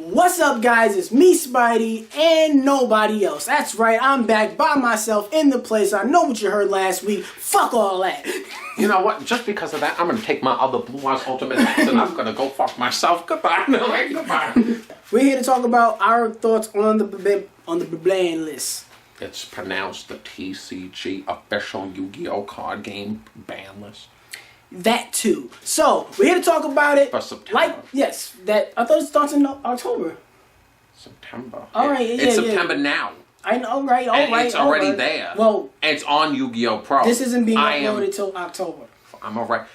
What's up, guys? It's me, Spidey, and nobody else. That's right, I'm back by myself in the place. I know what you heard last week. Fuck all that. You know what? Just because of that, I'm gonna take my other Blue Eyes Ultimate X and I'm gonna go fuck myself. Goodbye. Goodbye. We're here to talk about our thoughts on the Banlist. It's pronounced the TCG official Yu-Gi-Oh card game Banlist. That too. So we're here to talk about it. For September. I thought it starts in October. September. All right, it's September now. I know, all right. It's already there. Well, it's on Yu-Gi-Oh Pro. This isn't being uploaded till October. I'm alright.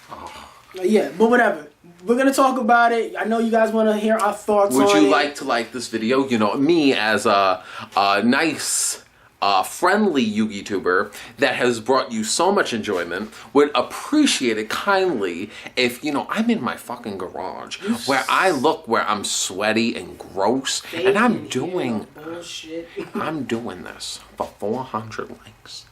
Oh. Yeah, but whatever. We're gonna talk about it. I know you guys want to hear our thoughts on it. Would you like to like this video? You know, me as a nice, friendly Yu-Gi tuber that has brought you so much enjoyment would appreciate it kindly if, you know, I'm in my fucking garage where I'm sweaty and gross and I'm doing bullshit. I'm doing this for 400 likes.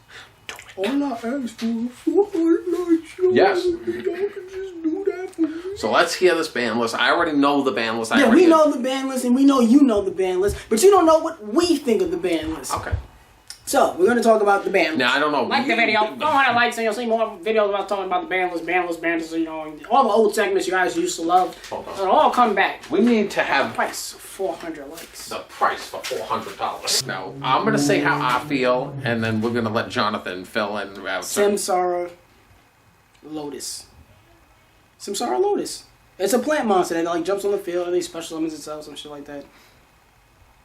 All I asked for 400 likes. Yes. Y'all can just do that for me. So let's hear this ban list. I already know the ban list. We know the ban list and we know you know the ban list, but you don't know what we think of the ban list. Okay. So, we're going to talk about the ban list. Now, I don't know. Like the video. Go on and like, so you'll see more videos about talking about the ban list, you know, all the old segments you guys used to love. It'll all come back. We need to have... Price, 400 likes. The price for $400. Now, I'm going to say how I feel, and then we're going to let Jonathan fill in. Samsara Lotus. Samsara Lotus. It's a plant monster that like jumps on the field and he special summons itself, some shit like that.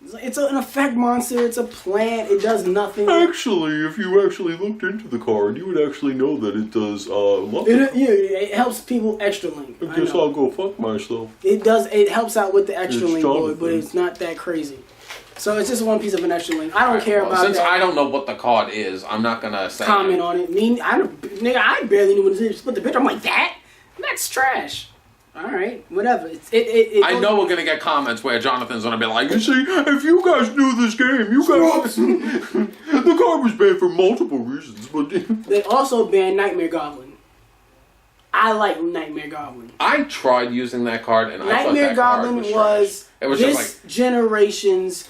It's an effect monster, it's a plant, it does nothing. Actually, if you actually looked into the card, you would actually know that it does, it helps people extra link. I guess I'll go fuck myself. It helps out with the extra link, boy, but it's not that crazy. So it's just one piece of an extra link. I don't care about that. Since I don't know what the card is, I'm not gonna say comment on it. I barely knew what it is. Put the picture, I'm like, that's trash. Alright, whatever. I know we're gonna get comments where Jonathan's gonna be like, You see, if you guys knew this game, you guys... The card was banned for multiple reasons, but... They also banned Knightmare Goblin. I like Knightmare Goblin. I tried using that card and I thought Knightmare that Goblin card was this just like generation's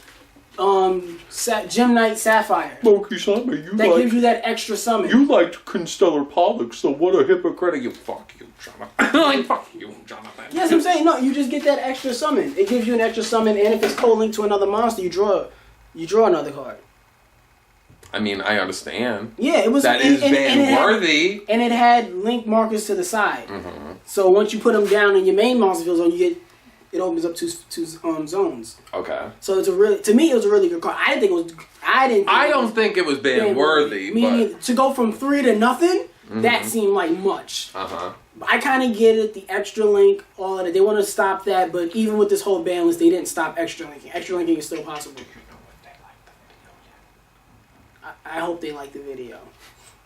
Gem Knight Sapphire. Loki-sama, gives you that extra summon. You liked Constellar Pollux, so what a hypocrite you. Fuck you, Jonathan. Fuck you, Jonathan. Yes, I'm saying, no, you just get that extra summon. It gives you an extra summon, and if it's co-linked to another monster, you draw another card. I mean, I understand. Yeah, it was... That is ban-worthy. And it had link markers to the side. Mm-hmm. So once you put them down in your main monster field zone, it opens up two zones. Okay. So to me, it was a really good card. I don't think it was ban-worthy, but... To go from 3 to nothing, that seemed like much. Uh-huh. I kind of get it, the extra link, all of that. They want to stop that, but even with this whole ban list, they didn't stop extra linking. Extra linking is still possible. I hope they like the video.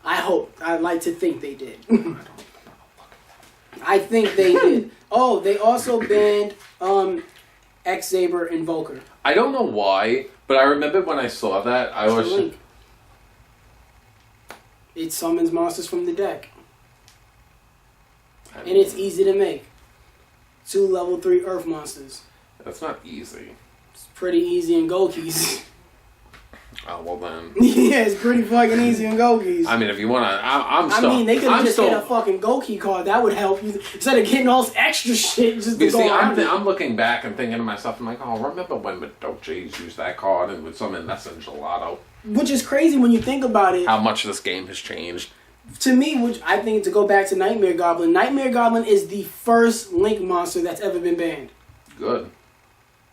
I'd like to think they did. I think they did. Oh, they also banned X-Saber Invoker. I don't know why, but I remember when I saw that, I was... Link. It summons monsters from the deck. And it's easy to make. 2 level 3 Earth monsters. That's not easy. It's pretty easy in Go Keys. Oh, well then. Yeah, it's pretty fucking easy in Go Keys. I mean, if you want to, they could have just get a fucking Go Key card. That would help you. Instead of getting all this extra shit just to go around it. I'm looking back and thinking to myself, I'm like, oh, remember when Madoches used that card and with some Nessa and Gelato? Which is crazy when you think about it. How much this game has changed. To me, which I think to go back to Knightmare Goblin, Knightmare Goblin is the first Link monster that's ever been banned. Good.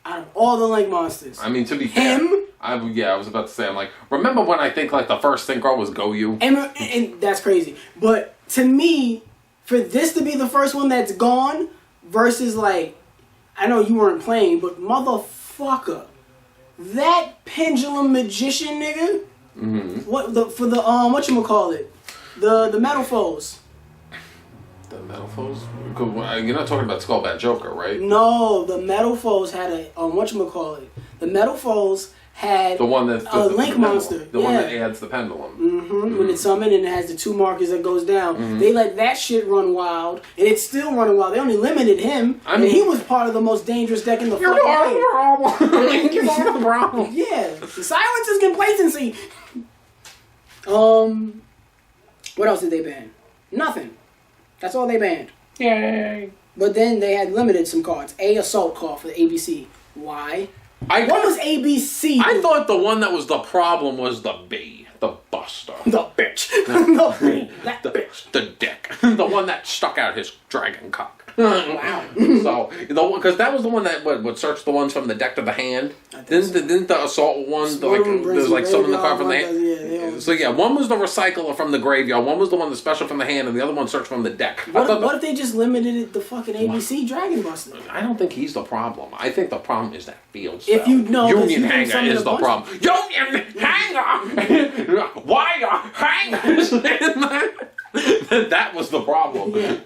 Out of all the Link monsters. I mean, to be fair. I was about to say, I'm like, remember when I think like the first Synchro was Go-Yu? And that's crazy. But to me, for this to be the first one that's gone versus like, I know you weren't playing, but motherfucker, that Pendulum Magician nigga, whatchamacallit? The Metal Foes. The Metal Foes? You're not talking about Skullbat Joker, right? No, the Metal Foes had a, whatchamacallit? The Metal Foes had The one that's a link monster. The one that adds the pendulum. When it's summoned and it has the 2 markers that goes down. They let that shit run wild, and it's still running wild. They only limited him, and he was part of the most dangerous deck in the fucking game. You're part of the problem. Yeah, the silence is complacency. What else did they ban? Nothing. That's all they banned. Yay. But then they had limited some cards. A assault card for the ABC. Why? What was ABC? I thought the one that was the problem was the B, the buster. The bitch. That bitch. The dick. The one that stuck out his dragon cock. Wow. So, because that was the one that would search the ones from the deck to the hand. Didn't the assault one, there's like some in the card from the hand? So yeah, one was the recycler from the graveyard, one was the one that special from the hand, and the other one searched from the deck. What if they just limited it to fucking ABC Dragon Buster? I don't think he's the problem. I think the problem is that field spell. If you know, Union Hanger is the problem. Union Hanger! Wire hangers! That was the problem. Yeah.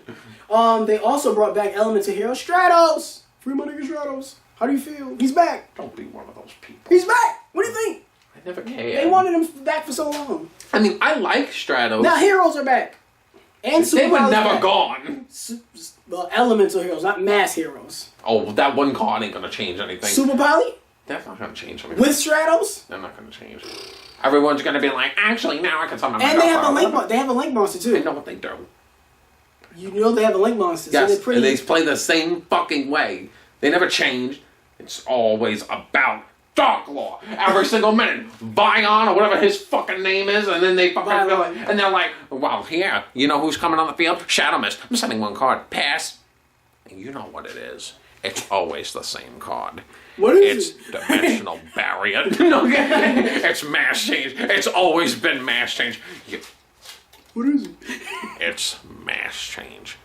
They also brought back Elements of Hero Stratos. Free my nigga Stratos. How do you feel? He's back. Don't be one of those people. He's back. What do you think? I never cared. They wanted him back for so long. I mean, I like Stratos. Now heroes are back. And Super they were Power's never back. Gone. Well, elemental heroes, not mass heroes. Oh, that one card ain't gonna change anything. Super Poly? That's not gonna change anything. With Stratos? They're not gonna change. Everyone's gonna be like, actually, now I can summon my And they have a link. They have a link monster too. I know what they do. You know they have a link monster. Yes, so they're pretty. and they play the same fucking way. They never change. It's always about Dark Law. Every single minute. Vion or whatever his fucking name is, and then they fucking feel it. And they're like, well, yeah, you know who's coming on the field? Shadow Mist. I'm sending one card. Pass. And you know what it is. It's always the same card. What is it? It's dimensional barrier. It's mass change. It's always been mass change. What is it? It's mass change.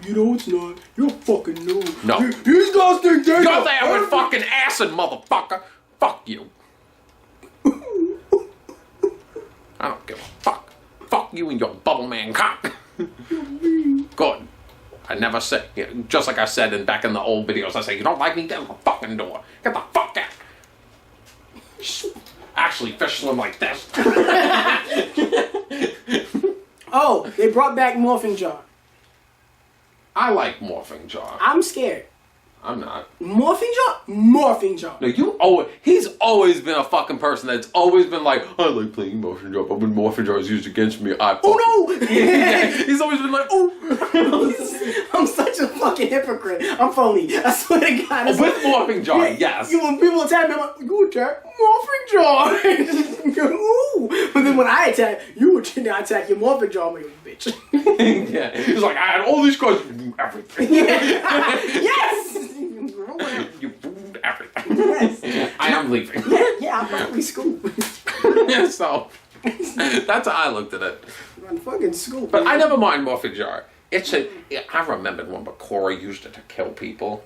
You know it's not. You're fucking noob. No. These guys think they Go there with fucking acid, motherfucker. Fuck you. I don't give a fuck. Fuck you and your bubble man cock. Good. I never said, just like I said back in the old videos, I say, you don't like me? Get out the fucking door. Get the fuck out. Actually, fish swim like this. Oh, they brought back Morphing Jar. I like Morphing Jar. I'm scared. I'm not. Morphing Jar? Morphing Jar. No, he's always been a fucking person that's always been like, I like playing Morphing Jar, but when Morphing Jar is used against me, Oh no! He's always been like, oh. I'm such a fucking hypocrite. I'm phony. I swear to God. With Morphing Jar, yes. When people attack me, I'm like, you attack Morphing Jar. Ooh. But then when I attack, I attack your Morphing Jar. I'm like, you bitch. Yeah. He's like, I had all these cards, you do everything. Yes! You ruined everything. Yes. I am leaving. Yeah, I'm probably school. So, that's how I looked at it. I'm fucking school. But I never mind Morphing Jar. I remembered when Bakura used it to kill people.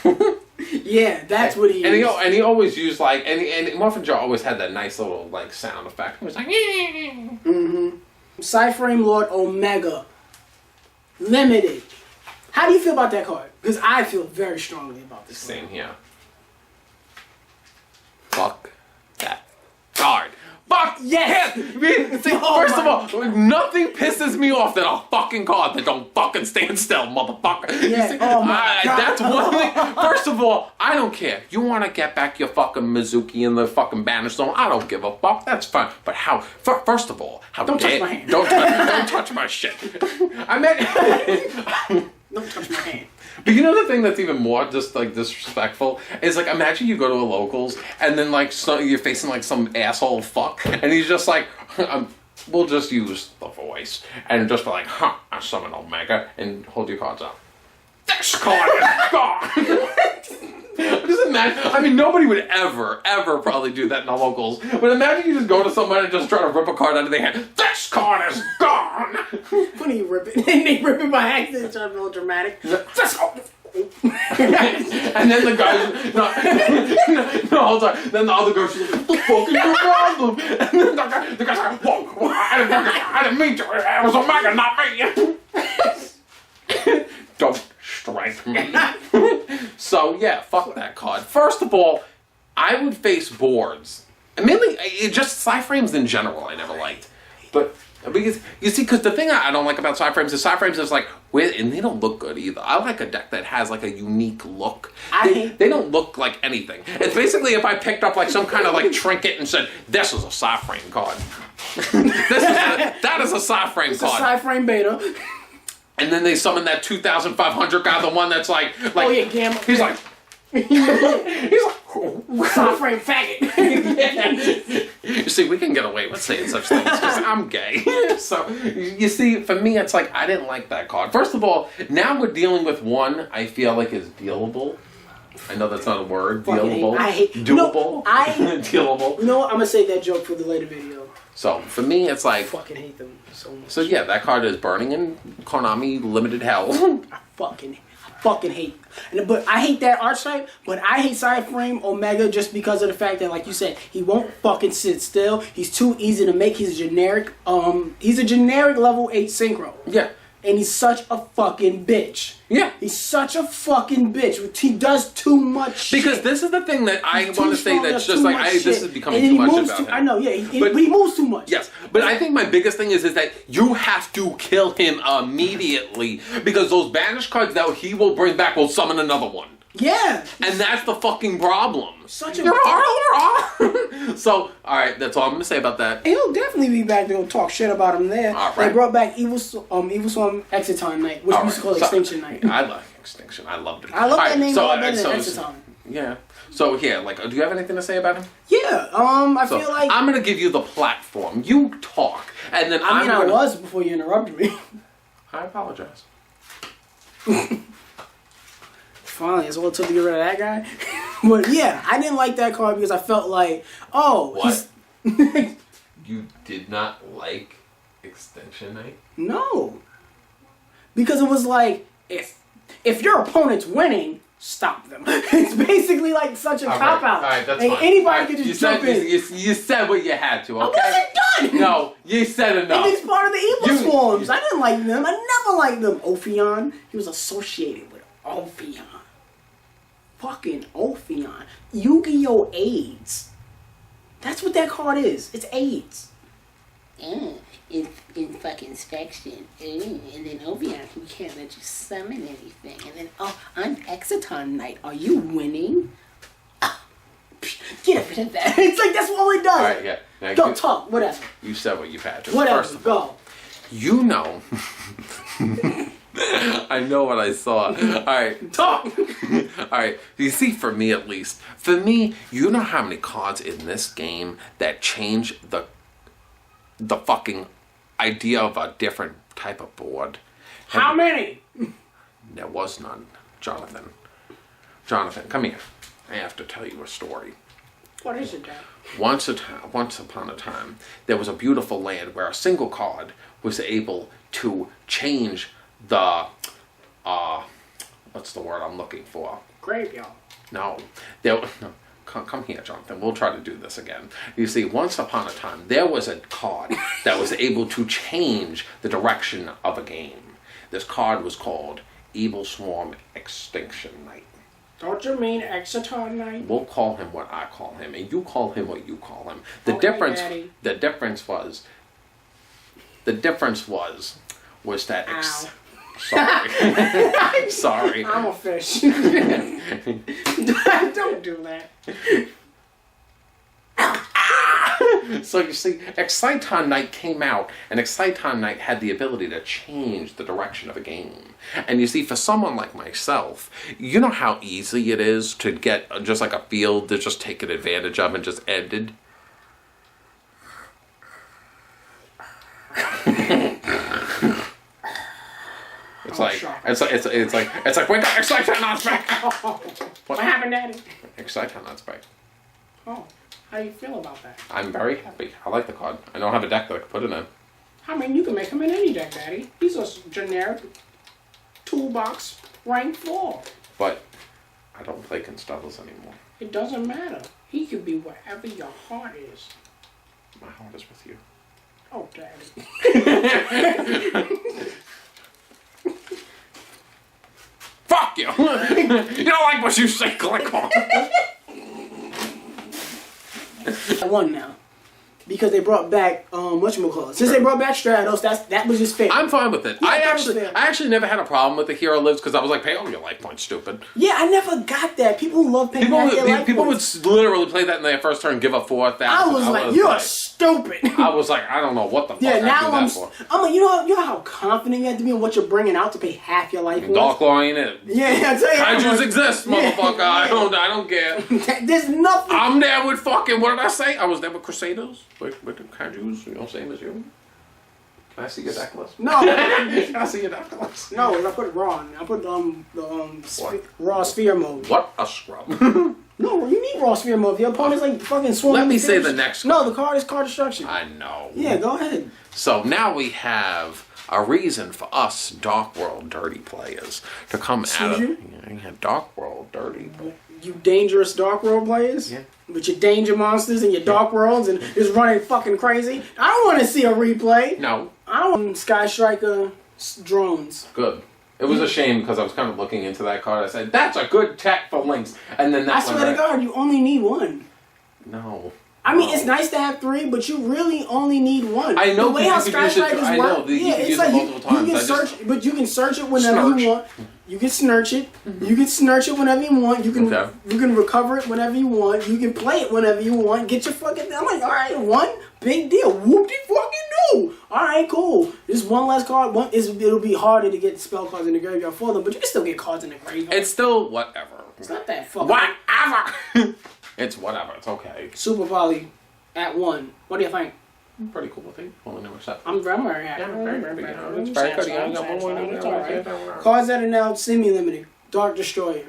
Yeah, that's what he used. And he always used and Morphing Jar always had that nice little sound effect. He was like, Psy-Framelord Omega. Limited. How do you feel about that card? Because I feel very strongly about this Same here. Fuck that card. Fuck yes! First of all, nothing pisses me off than a fucking card that don't fucking stand still, motherfucker. Yeah. Oh my God. That's one thing. First of all, I don't care. You want to get back your fucking Mizuki and the fucking Banish Zone? I don't give a fuck. That's fine. But how? First of all, don't touch my hand. Don't touch my shit. I meant. Don't touch my hand. But you know the thing that's even more just disrespectful is imagine you go to a locals and then you're facing some asshole fuck and he's just like, we'll just use the voice and just be like, I summon Omega and hold your cards up. This card is gone. Just imagine. I mean, nobody would ever probably do that in the locals. But imagine you just go to someone and just try to rip a card out of their hand. This card is gone. Funny you rip it. And they rip it by accident, trying to be a little dramatic. This card. And then the guys, no, hold on. Then the other guy's like, what the fuck is your problem? And then the guy's like, whoa, I didn't mean to. It was Omega, not me. Don't strike me. So yeah, fuck that card. First of all, I would face boards. And mainly, just Psy-Frames in general I never liked. But, because, you see, because the thing I don't like about Psy-Frames is like, and they don't look good either. I like a deck that has like a unique look. They don't look like anything. It's basically if I picked up like some kind of like trinket and said, this is a Psy-Frame card. That is a Psy-Frame card. It's a Psy-Frame beta. And then they summon that 2,500 guy, the one that's like oh yeah, Gamma. He's like, Psy-Frame faggot. You see, we can get away with saying such things because I'm gay. So, you see, for me, it's like, I didn't like that card. First of all, now we're dealing with one I feel like is dealable. I know that's not a word. Dealable. Doable. Dealable. You know what? I'm going to save that joke for the later video. So, for me, it's like... I fucking hate them so much. So, yeah, that card is burning in Konami Limited Hell. I fucking hate. But I hate that archetype. But I hate Psy-Framelord Omega just because of the fact that, like you said, he won't fucking sit still. He's too easy to make. He's generic. He's a generic level 8 synchro. Yeah. And he's such a fucking bitch. Yeah. He's such a fucking bitch. He does too much shit. Because this is the thing that I want to say that's just like, this is becoming too much about him. I know, yeah. But he moves too much. Yes. But I think my biggest thing is that you have to kill him immediately. Because those banished cards that he will bring back will summon another one. Yeah. And that's the fucking problem. Such a... So, alright, that's all I'm going to say about that. He'll definitely be back to go talk shit about him there. All right. They brought back Evil Swarm Exiton Night, which we used to call Extinction Night. I like Extinction. I loved it. I love that name a lot better than Exiton. Yeah. So, yeah, like, do you have anything to say about him? Yeah, I feel like... I'm going to give you the platform. You talk. And then I was before you interrupted me. I apologize. Finally, it's all it took to get rid of that guy. But yeah, I didn't like that card because I felt like, what? You did not like Extinction Night? No. Because it was like, if your opponent's winning, stop them. It's basically like such a cop-out. Alright, that's and fine. anybody could just jump in. You said what you had to, okay? I wasn't done! No, you said enough. And he's part of the Evil Swarms. I didn't like them. I never liked them. Ophion, he was associated with Ophion. Fucking Ophion. Yu-Gi-Oh! AIDS. That's what that card is. It's AIDS. In fucking inspection. And then Ophion, who can't let you summon anything. And then, on Exiton Night, are you winning? Get rid of that. It's like, that's all it does. Alright, yeah. Now, Go talk, whatever. You said what you've had to. Whatever, First of all, go. you know... I know what I saw. Alright. Talk! Alright, you see, for me at least, you know how many cards in this game that change the fucking idea of a different type of board? How many? There was none, Jonathan. Jonathan, come here. I have to tell you a story. What is it, Dad? Once upon a time, there was a beautiful land where a single card was able to change the, what's the word I'm looking for? Graveyard. No. Come here, Jonathan. We'll try to do this again. You see, once upon a time, there was a card that was able to change the direction of a game. This card was called Evil Swarm Extinction Night. Don't you mean Exiton Night? We'll call him what I call him, and you call him what you call him. Okay, Daddy. The difference was that sorry. Sorry. I'm a fish. Don't do that. So you see, Exciton Night came out, and Exciton Night had the ability to change the direction of a game. And you see, for someone like myself, you know how easy it is to get just like a field to just take advantage of and just ended? It's like wake up, Exciton Night's back. What happened, Daddy? Exciton Night's back. Oh, how you feel about that? I'm very happy. I like the card. I don't have a deck that I can put it in. I mean, you can make him in any deck, Daddy. He's a generic toolbox rank 4. But I don't play Constellas anymore. It doesn't matter. He could be wherever your heart is. My heart is with you. Oh, Daddy. Fuck you! You don't like what you say, click on. I won now. Because they brought back whatchamacallit. Since they brought back Stratos, that was just fair. I'm fine with it. Yeah, I that was fair. actually never had a problem with the hero lives because I was like, pay all your life points, stupid. Yeah, I never got that. People who love paying People would literally play that in their first turn, give up 4,000. I was like, you're stupid. I was like, I don't know what the fuck yeah, now I do that for. I'm like, you know how confident you have to be in what you're bringing out to pay half your life points? Dark Law ain't it. Yeah, I tell you. Kaijus exist, motherfucker. I don't care. There's nothing. I'm there with fucking, what did I say? I was there with Crusaders. With the Kaijus, you know, same as you. Can I see your deck list? No. Can I see your deck list? No, I put it raw. I put raw sphere mode. What a scrub. No, you need raw sphere mode. If your opponent's like fucking swarming. Let me say the next No, the card is card destruction. I know. Yeah, go ahead. So now we have a reason for us Dark World dirty players to come out of Dark World dirty. You dangerous Dark World players? Yeah. With your danger monsters and your Dark Worlds and just running fucking crazy? I don't want to see a replay. No. I don't want Sky Striker drones. Good. It was a shame because I was kind of looking into that card. I said, that's a good tech for links. And then that I swear to God, you only need one. No. I mean, it's nice to have three, but you really only need one. I know, the way how you could Sky use it. Strikers I work. know, you Yeah, could it's use like it multiple times. you can search, but you can search it whenever you want. You can snurch it. You can snurch it whenever you want. You can you can recover it whenever you want. You can play it whenever you want. Get your fucking. I'm like, all right, one big deal. Whoop de fucking do. All right, cool. Just one less card. It'll be harder to get spell cards in the graveyard for them, but you can still get cards in the graveyard. It's still whatever. It's not that fucking. Whatever. It's whatever. It's okay. Super Volley at 1. What do you think? Pretty cool, I think. Only number 7. I'm very happy. It's very good. Cards that are now semi-limited. Dark Destroyer.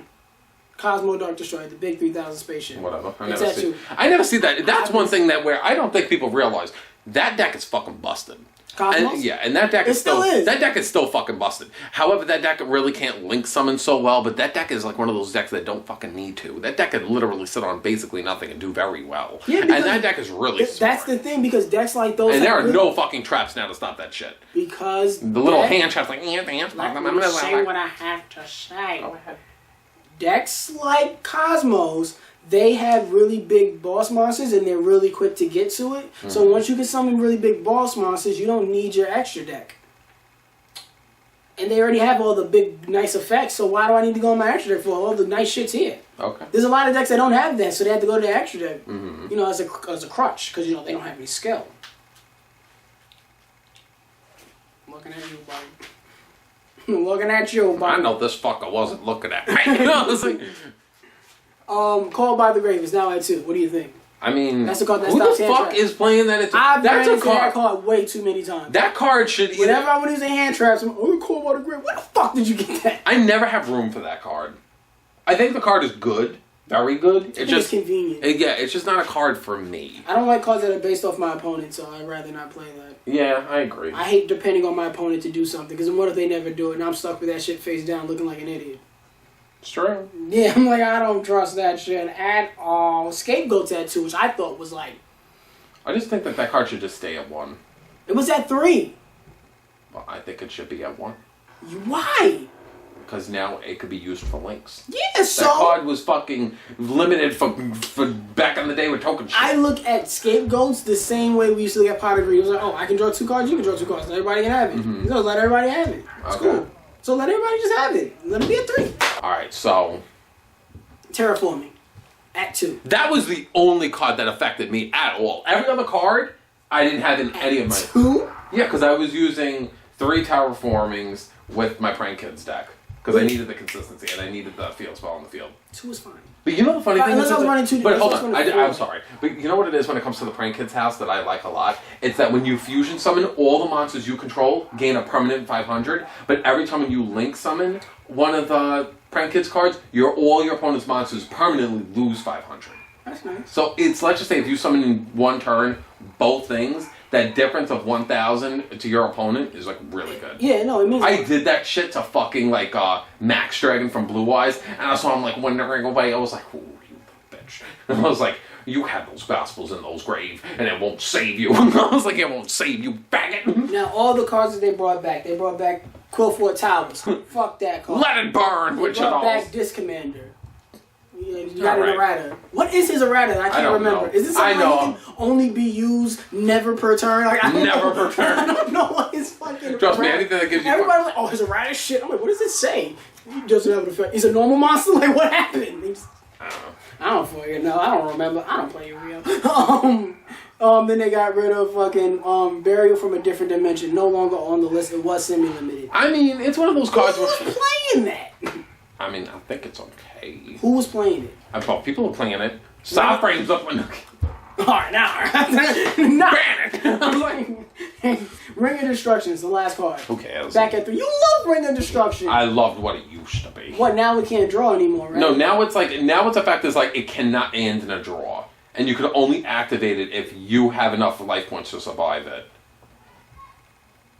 Cosmo Dark Destroyer, the big 3000 spaceship. Whatever. I never see that. That's one thing that where I don't think people realize. That deck is fucking busted. Cosmos? And that deck is still is. That deck is still fucking busted. However, that deck really can't link summon so well, but that deck is like one of those decks that don't fucking need to. That deck can literally sit on basically nothing and do very well. Yeah, and that deck is really smart. That's the thing, because decks like those... And there are no fucking traps now to stop that shit. Because... The little hand traps like... Let me say what I have to say. Go ahead. Decks like Cosmos... They have really big boss monsters and they're really quick to get to it. Mm-hmm. So once you can summon really big boss monsters, you don't need your extra deck. And they already have all the big, nice effects, so why do I need to go on my extra deck for all the nice shit's here? Okay. There's a lot of decks that don't have that, so they have to go to the extra deck. Mm-hmm. You know, as a crutch, because, you know, they don't have any skill. I'm looking at you, buddy. I'm looking at you, buddy. I know this fucker wasn't looking at me. Called by the Grave is now at 2. What do you think? I mean, that's the card that who the fuck is playing that? That's a card. That card way too many times. That card should. Whenever I would use a hand traps, I'm Called by the Grave. Where the fuck did you get that? I never have room for that card. I think the card is good, very good. It's convenient. It's just not a card for me. I don't like cards that are based off my opponent, so I'd rather not play that. Yeah, I agree. I hate depending on my opponent to do something, because what if they never do it and I'm stuck with that shit face down, looking like an idiot. It's true. Yeah, I'm like, I don't trust that shit at all. Scapegoat Tattoo, which I thought was like... I just think that card should just stay at 1. It was at 3. Well, I think it should be at 1. Why? Because now it could be used for links. Yeah, so... That card was fucking limited for back in the day with token shit. I look at Scapegoats the same way we used to look at Pot of Greed. It was like, oh, I can draw 2 cards, you can draw 2 cards. Everybody can have it. Mm-hmm. So let everybody have it. It's cool. So let everybody just have it. Let it be at 3. Alright, so... Terraforming. At 2. That was the only card that affected me at all. Every other card, I didn't have in any of my... 2? Yeah, because I was using 3 Terraformings with my Prank Kids deck. Because I needed the consistency and I needed the field spell on the field. 2 is fine. But you know the funny thing is... But hold on, I'm sorry. But you know what it is when it comes to the Prank Kids house that I like a lot? It's that when you fusion summon, all the monsters you control gain a permanent 500, but every time you link summon one of the Prank Kids cards, all your opponent's monsters permanently lose 500. That's nice. So it's, let's just say if you summon in one turn both things, that difference of 1,000 to your opponent is like really good. Yeah, no, it means... I did that shit to fucking like Max Dragon from Blue Eyes, and I saw him like wandering away. I was like, "Oh, you bitch!" And I was like, "You have those gospels in those grave, and it won't save you." I was like, "It won't save you, faggot." Now all the cards that they brought back Quillfort Towers. Fuck that card. Let it burn. They brought back Disc Commander. You got an errata. What is his errata? I can't remember. Know. Is this something that can only be used never per turn? Like, Never per turn. I don't know what his fucking Trust me, errata. anything that gives you... Everybody's like, oh, his errata shit. I'm like, what does it say? He doesn't have an effect. He's a normal monster? Like, what happened? I don't fucking know. I don't remember. I don't play Yu-Gi-Oh! Then they got rid of fucking Burial from a Different Dimension. No longer on the list. It was semi-limited. I mean, it's one of those cards Who was playing that? I mean, I think it's okay. Who was playing it? I thought people were playing it. Psy-Frames up when... Alright, now. Ban it! I'm like, Ring of Destruction is the last card. Who cares? Back at 3. You love Ring of Destruction. I loved what it used to be. What, now we can't draw anymore, right? No, now it's a fact that's like, it cannot end in a draw. And you could only activate it if you have enough life points to survive it.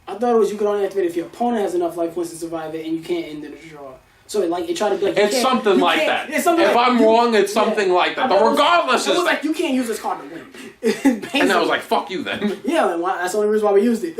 I thought it was you could only activate it if your opponent has enough life points to survive it and you can't end in a draw. So it tried to be like... It's something like that. If I'm wrong, it's something like that. But regardless... It was like, you can't use this card to win. And I was like, fuck you then. Yeah, that's the only reason why we used it.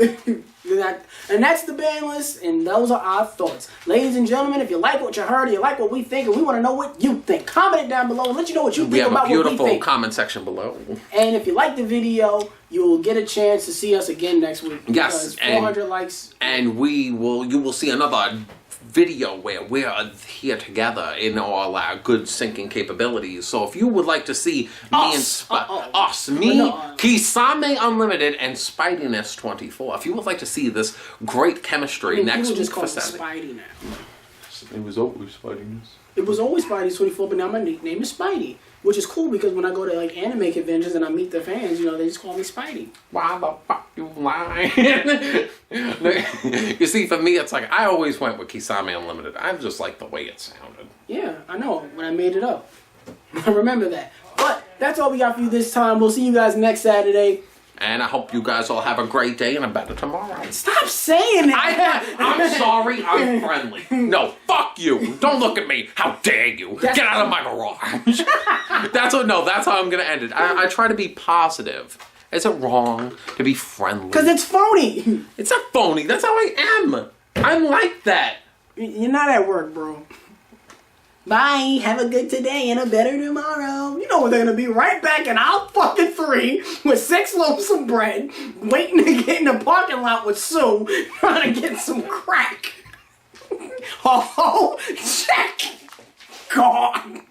And that's the ban list, and those are our thoughts. Ladies and gentlemen, if you like what you heard, or you like what we think, and we want to know what you think, comment it down below and let you know what you think about what we think. We have a beautiful comment section below. And if you like the video, you will get a chance to see us again next week. Yes, 400 likes. And you will see another video where we're here together in all our good syncing capabilities. So if you would like to see me, Kisame Unlimited, and Spidiness24, if you would like to see this great chemistry next week for Saturday. Spidey now. It was always Spidiness. It was always Spidey24, but now my nickname is Spidey. Which is cool because when I go to like anime conventions and I meet the fans, they just call me Spidey. Why the fuck you lying? You see, for me, it's like I always went with Kisame Unlimited. I just like the way it sounded. Yeah, I know when I made it up. I remember that. But that's all we got for you this time. We'll see you guys next Saturday. And I hope you guys all have a great day and a better tomorrow. Stop saying that! I'm sorry, I'm friendly. No, fuck you. Don't look at me. How dare you? Get out of my garage. That's how I'm going to end it. I try to be positive. Is it wrong to be friendly? Because it's phony. It's not phony. That's how I am. I'm like that. You're not at work, bro. Bye. Have a good today and a better tomorrow. You know what they're going to be right back in our fucking 3 with 6 loaves of bread, waiting to get in the parking lot with Sue, trying to get some crack. Oh, check. Gone.